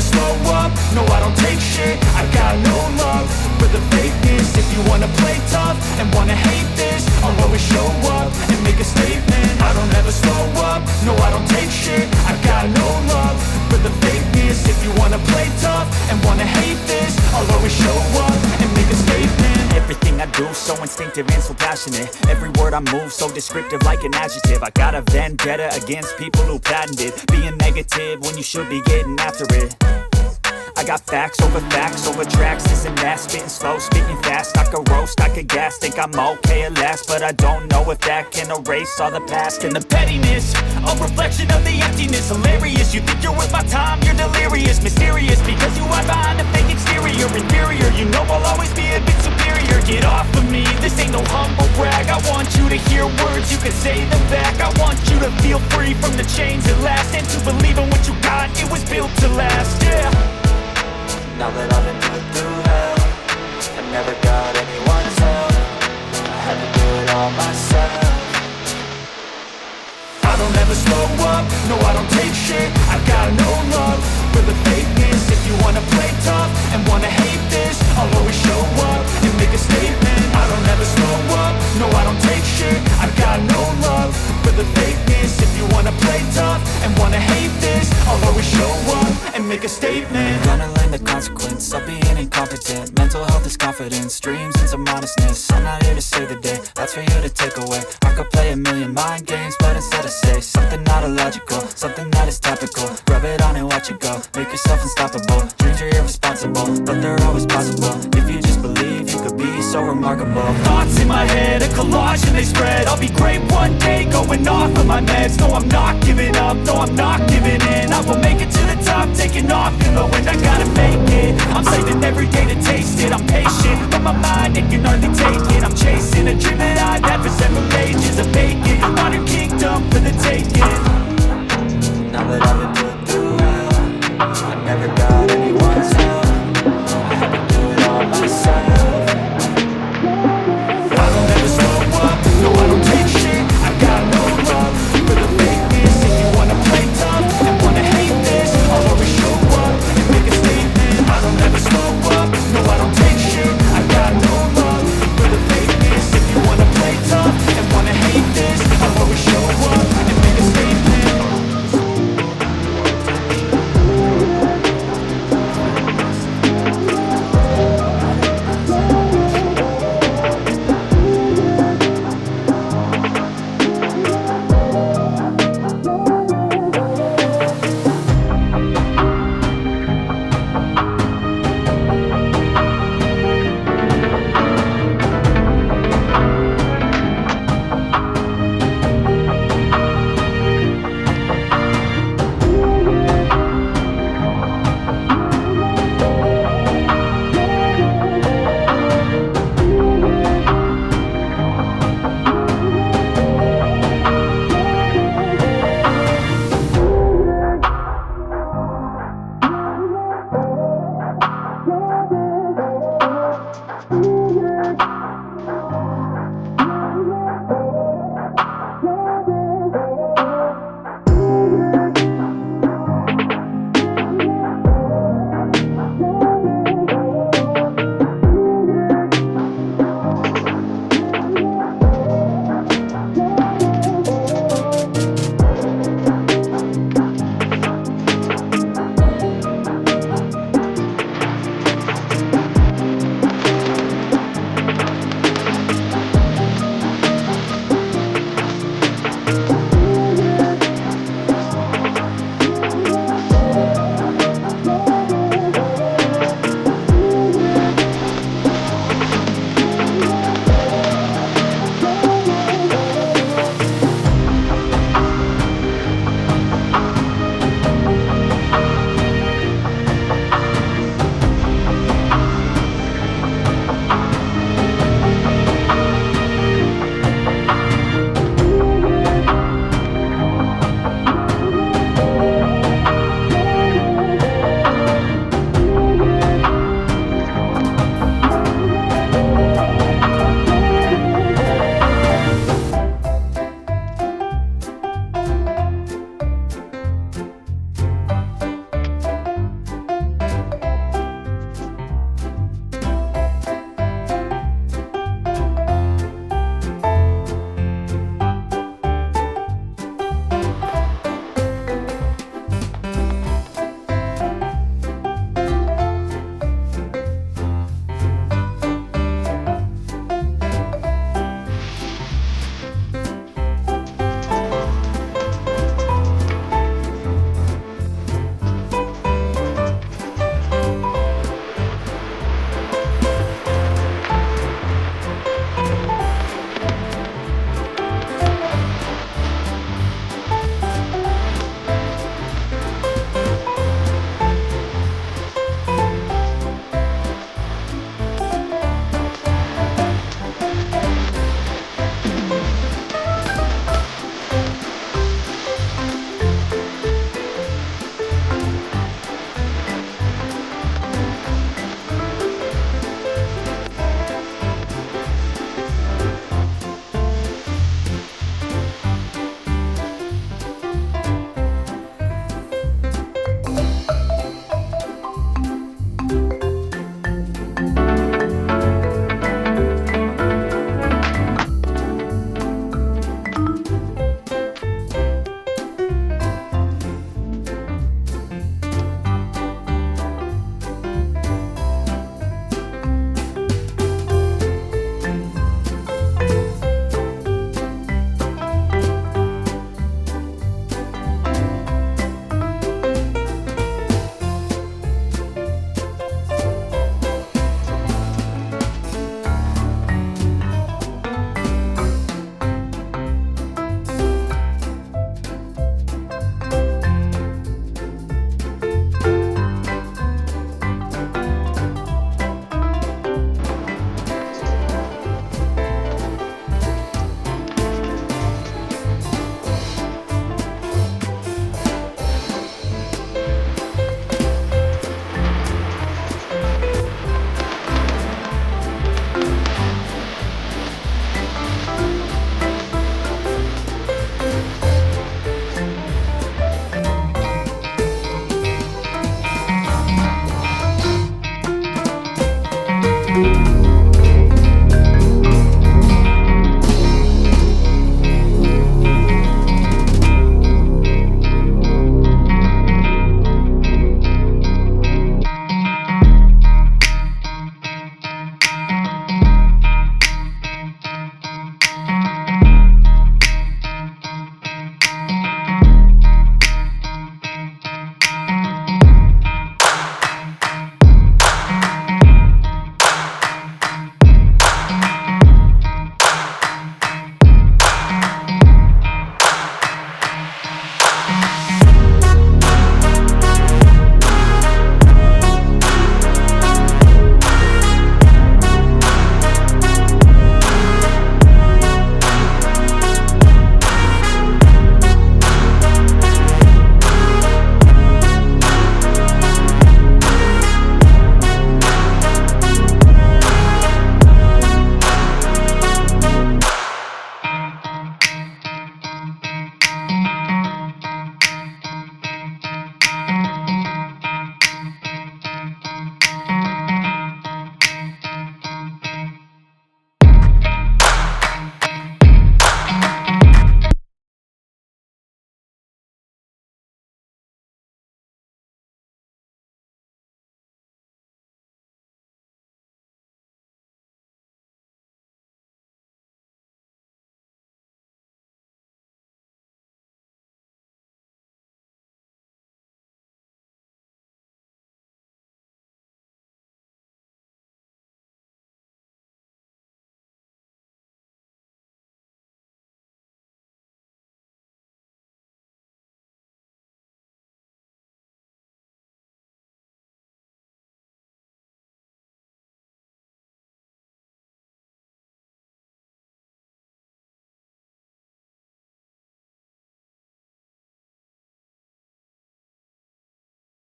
never slow up, no I don't take shit. I got no love for the fakeness. If you wanna play tough and wanna hate this, I'll always show up and make a statement. I don't ever slow up, no I don't take shit. I got no love for the fakeness. If you wanna play tough and wanna hate this, I'll always show up and make a statement. Everything I do so instinctive and so passionate. Every word I move so descriptive like an adjective. I got a vendetta against people who patented being negative when you should be getting after it. I got facts over tracks, this and that. Spitting slow, speaking fast, I could roast, I could gas. Think I'm okay at last, but I don't know if that can erase all the past. And the pettiness, a reflection of the emptiness. Hilarious, you think you're worth my time, you're delirious. Mysterious, because you hide behind a fake exterior. Inferior, you know I'll always be a bit superior. Get off of me, this ain't no humble brag. I want you to hear words, you can say them back. I want you to feel free from the chains at last, and to believe in what you got, it was built to last, yeah. Now that I've been put through hell and never got anyone's help, I had to do it all myself. I don't ever slow up, no I don't take shit. I got no love for the fakeness. If you wanna play tough and wanna hate this, I'll always show up and make a statement. I don't ever slow up, no I don't take shit. I got no love for the fakeness. If you wanna play tough and wanna hate this, I'll always show up and make a statement. Gonna learn the consequence of being incompetent. Mental health is confidence, dreams and some modestness. I'm not here to save the day, that's for you to take away. I could play a million mind games, but instead I say something not illogical, something that is topical. Rub it on and watch it go, make yourself unstoppable. Dreams are irresponsible, but they're always possible. If you just believe, you could be so remarkable. Thoughts in my head, a collage and they spread. I'll be great one day, going off of my meds. No I'm not giving up, no I'm not giving in. I will make it to the top, taking off in the wind. I gotta make it, I'm saving every day to taste it. I'm patient,